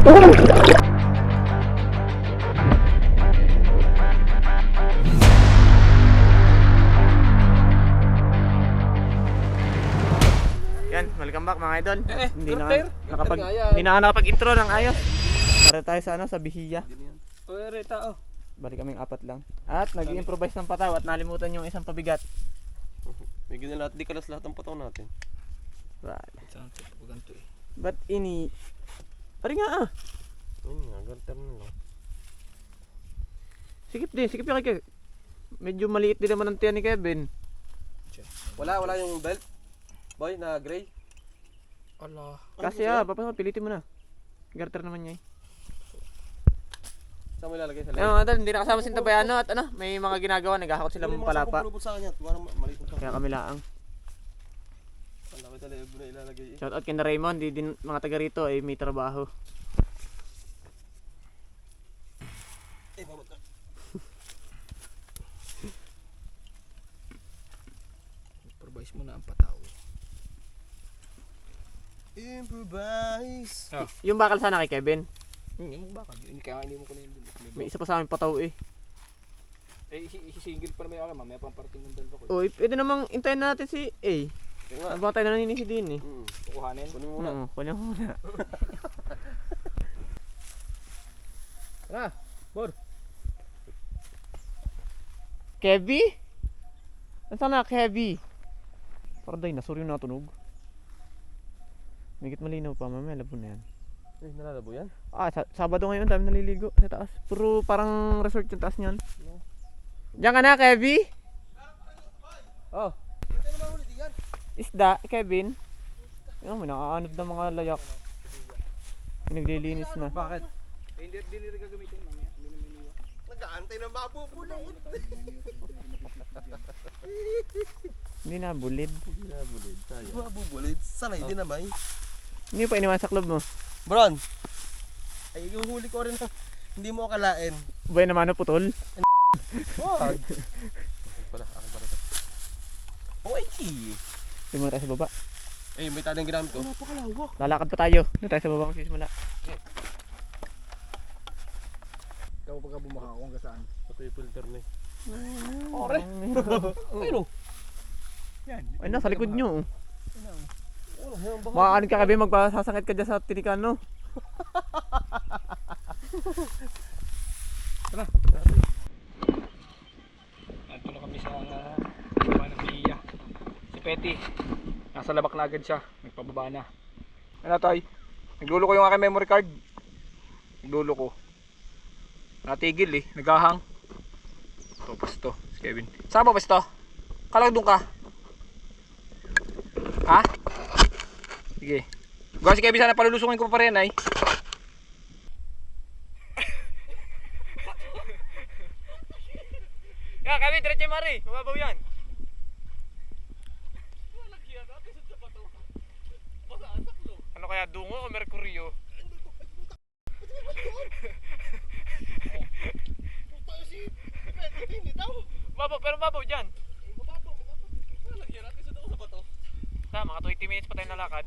Yan, welcome back mga idol. Hindi Hindi na nakapag-intro ng ayos. Para tayo sa sa Bihiya. Balik kaming apat lang. At nag-improvise ng pataw at nalimutan yung isang pabigat. May ginalat, di kalas lahat ng pataw natin. Ba't ini... Pari nga ah. Ayun nga, garter na lang. Sikip yung kay medyo maliit din naman ang tiyan ni Kevin. Wala yung belt. Boy, na gray. Kasi pilitin mo na. Garter naman niya eh. Saan mo ilalagay sa Ayun mga idol, hindi nakasama si Tabayano at may mga ginagawa. Naghahakot sila ng palapa. Sa kanya, parang maliit mo sa Kaya kami laang. Ang laki sa leeg mo na ilalagay eh. Shout out kina Raymond, di din mga taga rito ay may trabaho. Babot ka. Improvise mo na ang pataw. Improvise. Yung bakal sana kay Kevin. Yung bakal. Kaya hindi mo ko na yun. May isa pa sa amin pataw eh. Isisingil pa na may alam. May pamparting ng dalawa ko. Uy, pwede namang intayin natin si A. Kaya nga. Abang tayo naninisi din eh. Kukuhanin. Kunin mo muna. Kunin mo muna. Tara, Bor. Kevy? Nasaan na Kevy? Parang dinosaur yung natunog. Migit malinaw pa, mamaya labo na yan. Eh, nalalabo yan? Sabado ngayon, dami naliligo sa taas. Puro parang resort yung taas niyan. Diyan ka na, Kevy? Oh. Isda, Kevin? Ayun, may nakaanod ng mga layak. Pinaglilinis na. Bakit? Hindi rin gagamitin mamaya. Nag-aantay ng mabubulid. Hindi na, bulid. Nabulid tayo. Mabubulid? Sanay din naman. Hindi pa iniwan sa club mo. Bron! Ay, yung huli ko rin na hindi mo akalain. Buhay naman na putol. Wag! Akin pala ito. Okay! Hindi mo tayo sa baba. Eh, may tanong ginamit ko. Napakalawak. Lalakad pa tayo. Doon tayo sa baba magsisimula. Ikaw pagka bumaha ako hanggang saan. Ito yung filter na eh. Ore! Ayun! Yan. Ay na, sa likod nyo. Makakaanid ka Kevin, magpasasangit ka dyan sa tinikano. Tara. Nandito na kami sa baba ng Bihiya. Si Petty. Nasa labak na agad siya. Nagpababa na. Ano tayo? Naglulo ko yung aking memory card. Naglulo ko. Natigil eh. Naghahang. Ito, pasto. Si Kevin. Saan ba pasto? Kalang doon ka. Ha? Sige. Gawa si Kevin sana palulusungin ko pa rin ay. Kaya Kevin, diretso mari. Mababaw yan. Ano kaya, dungo o merkuryo? Babaw, pero babaw dyan. Mga 20 minutes pa tayo nalakad.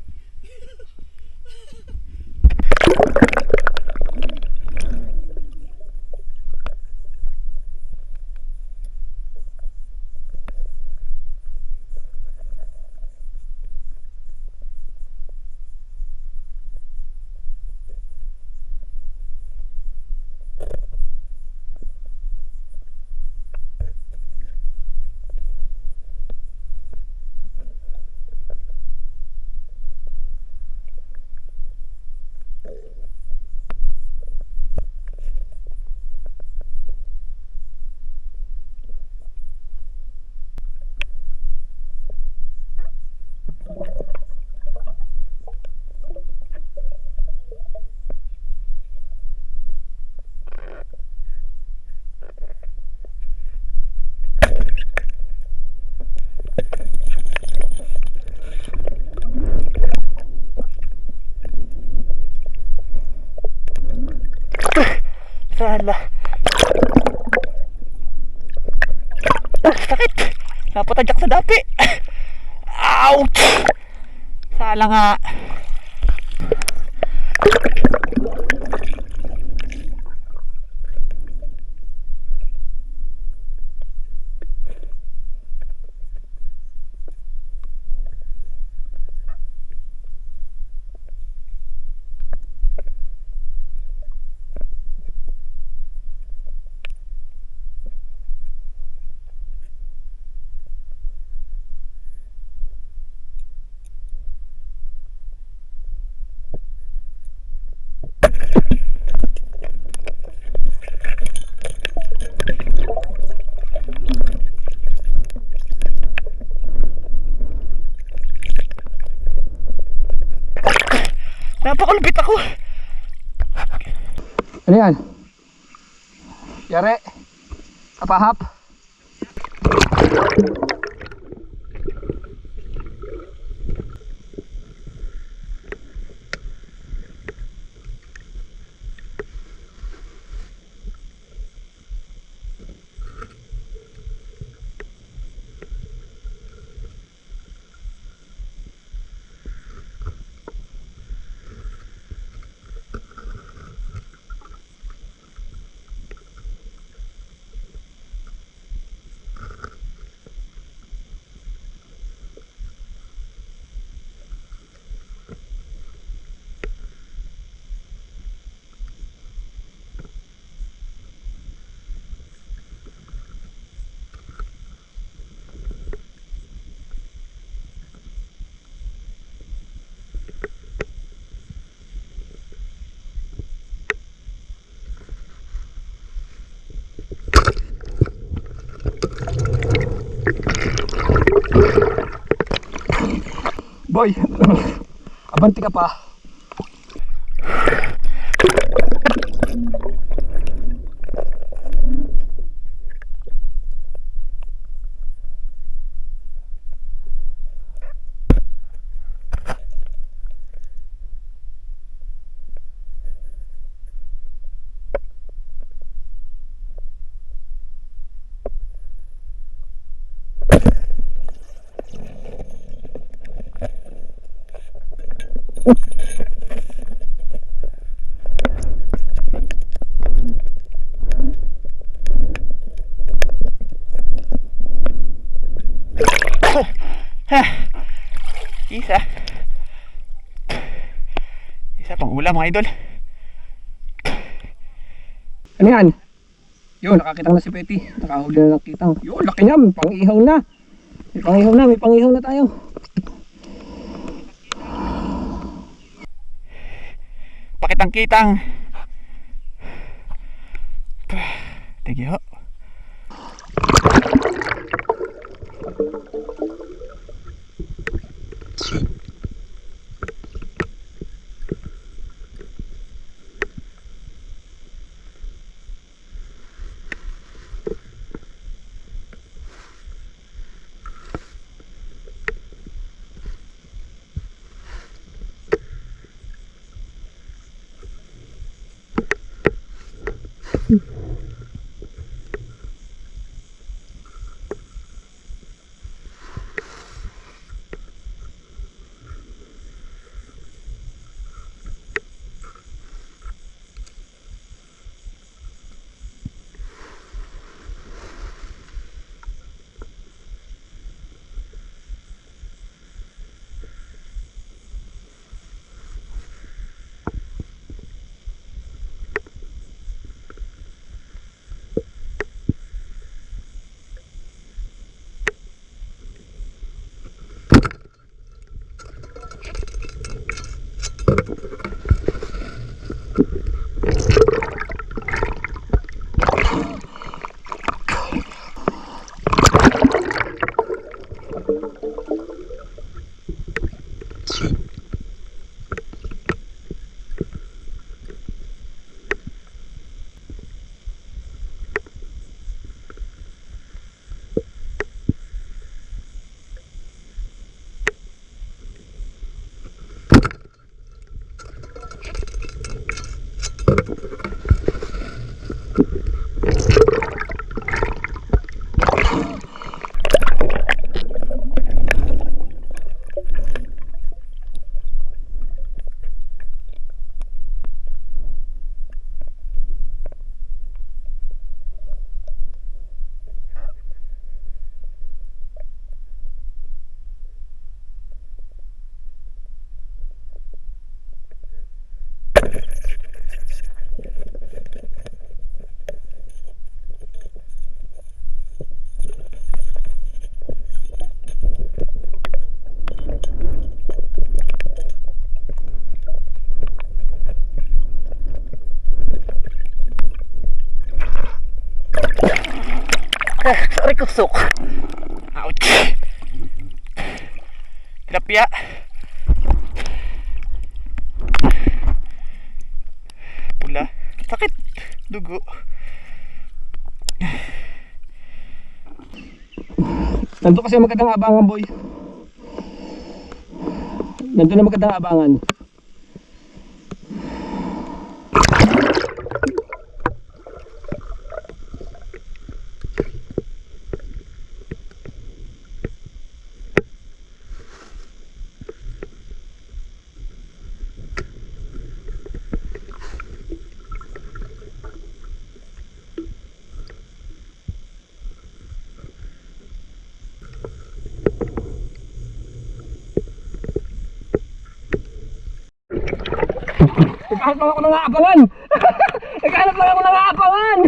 Sala. Sakit. Napatagyak sa dapi. Ouch! Sala nga. Napakalupit ako. Ano yan? Yare. Kapahap. Boy, abanti ka pa. Isa pang ulam mga idol. Ano yan? Yun, nakakitang na si Petty. Nakahuli na ng kitang. Yun, laki niya, may pang-ihaw na. May pang-ihaw na tayo. Pakitang kitang. Thank you. Sorry kusok. Ouch. Tilapia. Sakit. Dugo. Nandun kasi magandang abangan, boy. Nandun na magandang abangan. Naghahanap lang ako ng aabangan. Naghahanap lang ako ng aabangan.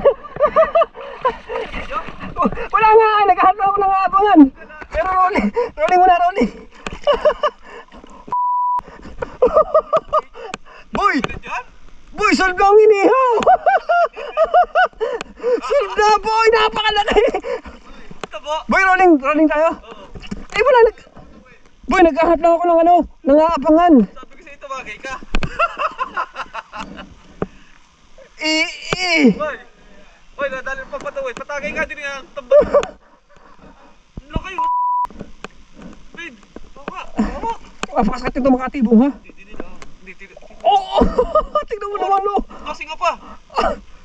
Wala nga, naghahanap lang ako ng aabangan. Pero rolling muna, rolling. Boy! Boy, solve na ang inihaw. Solve na, boy, napakalaki. Boy, rolling tayo. Ay, wala, boy, naghahanap lang ako ng ng aabangan. Sabi ko sa ito, bagay ka. Hoy, nadali pa patawid. Patagay ka din ang tambal. Ano kayo? Wait, baka. Napakasakit ito makatibong, ha? Hindi. Oo! Tignan mo naman, no? Kasi nga pa.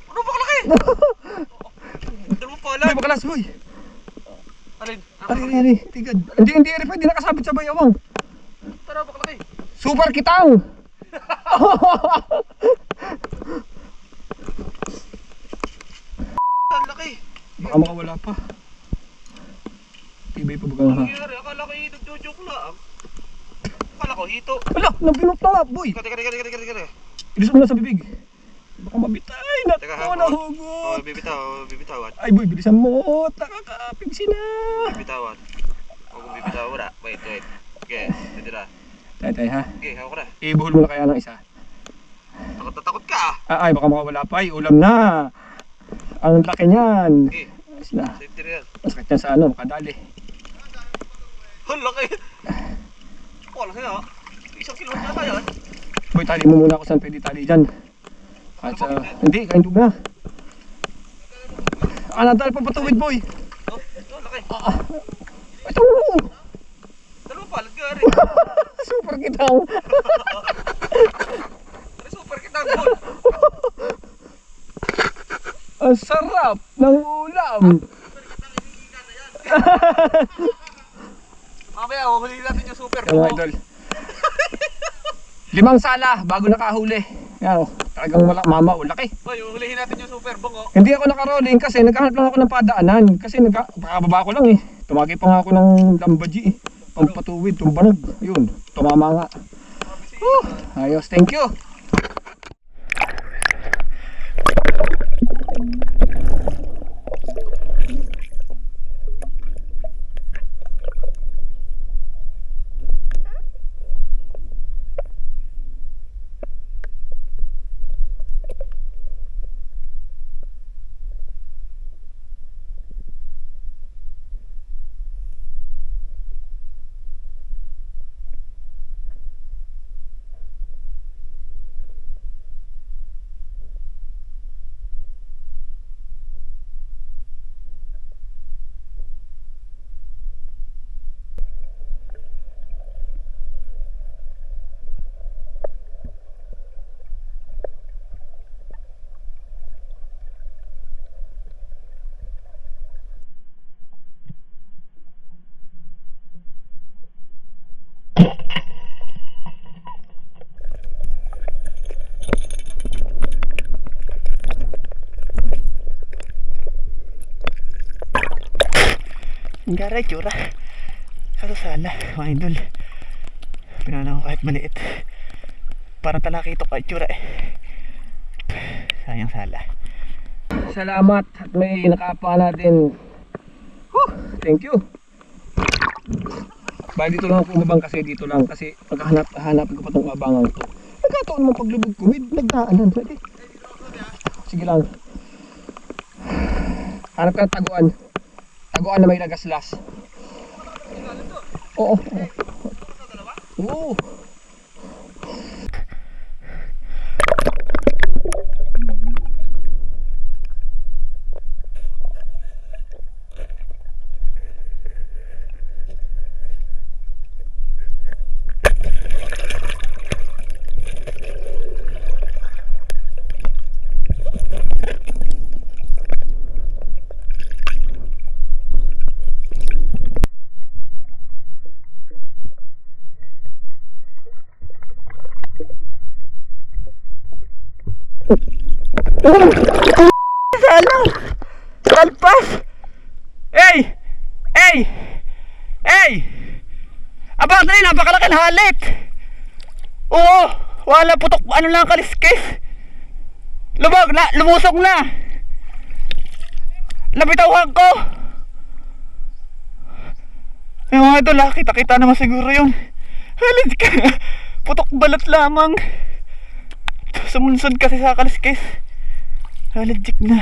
Ano ba kalaki? Dalawang pala. Boy, bakalas, boy. Alin? Ari, tigad. Hindi, hindi nakasabit sa bayawang. Tara, ba kalaki? Super kitang! Ang laki. Baka makawala pa. Tibay pa bagang ha. Nangyari, akala ko nagjo-joke lang. Akala ko hito. Wala, nabinot na nga, boy. Teka. Ilis mo na sa bibig. Baka mabitay, Teka, nato, nahugot. Bibitawan. Ay, boy, bilisan mo. Nakakapigsi na. Bibitawan. Huwag kong bibitawan na. Wait. Okay, titira. Tay, ha? Okay, hawak ko na. Ibuhol mo na kaya ng isa. Takot ka ah. Ay, baka makawala pa. Ay, ulam na. Ang laki niyan. Okay, Ayos na. safety na yan. Masakit niya sa makadali. Ang laki. Wala kaya. 1 kilo na tayo. Boy, tali mo muna ako saan pwede tali dyan. Kahit sa... Hindi, kain doon na. Nadal pa patuwid, boy. Oh, laki. Ito! Dalawang palad ka rin. Super kitang. Super kita ang gold. Ang sarap ng ulam. Mamaya, huhulihin natin yung super Yung mga idol. 5 sala bago nakahuli. Yan, talagang mama, laki. Hoy, huhulihin natin yung super bungo. Hindi ako nakarolling kasi naghahanap lang ako ng padaanan. Kasi pakababa ko lang eh. Tumagi pa nga ako ng lambaji eh. Pampatuwid, tumbanog. Yun, tumama nga. Ayos, thank you. Ang gara itsura. Kaso sana, mga idol, pinana ko kahit maliit. Para talaki ito ka itsura eh. Sayang sala. Salamat at may nakapa natin. Thank you. Bali dito lang ako umabang kasi dito lang kasi maghahanap ko pa itong abangan to. Nagkataon mo paglubog ko, may nagdaanan. Pwede. Sige lang. Hanap ka ng taguan. Taguan na may nagaslas. Oo. Oo. Sala! Kalpas! Hey! Hey! Hey! Aba, dali, napakalaki ng halik! Oo! Wala, putok, ano lang kaliskis! Lumog na! Lumusok na! Nabitawan ko! Yung mga idol, kita-kita naman siguro yun. Halit ka! Putok balat lamang. Sumunsod kasi sa kaliskis. Legit na.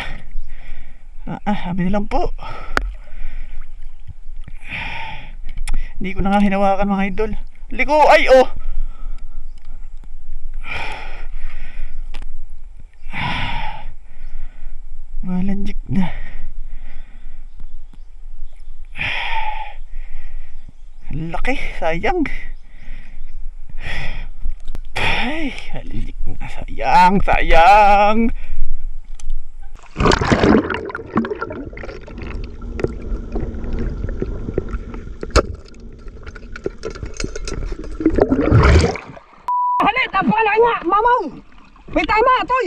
Sabi nilang po. Hindi ko na nga hinawakan mga idol. Liko ay oh. Legit na. Laki, sayang. Ay, halik na, sayang, sayang. Halit, ang pala nga, mamaw! May tama, toy!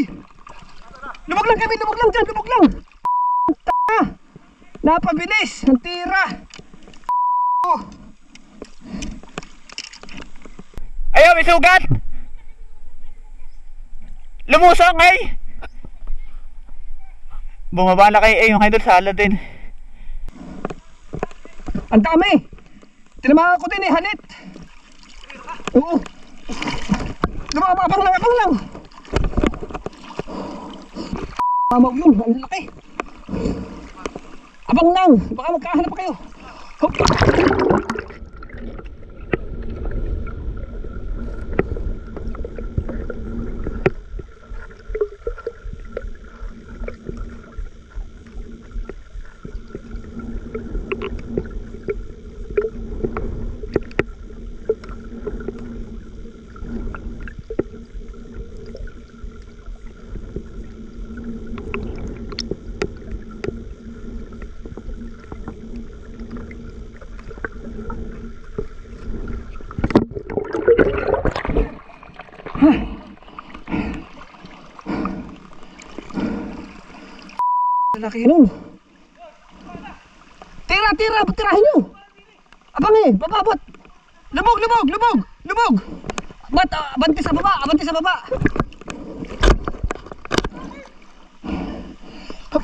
Lumog lang kami, lumog lang dyan, lumog lang! Napabilis, ang tira! Ayaw, may sugat! Lumusong ay! Bumaba na kay yung idol, sala din. Ang dami! Tinamaan ko din eh, halit! Oo! Lumaba, abang lang, abang lang! Mamaw yun, ang laki! Abang lang, baka magkahanap pa kayo! Hop! Laki nun. Tira, tira, tirahin nyo. Abang eh, bababot. Lubog, lubog, lubog, lubog. Abanti sa baba, abanti sa baba. Hop.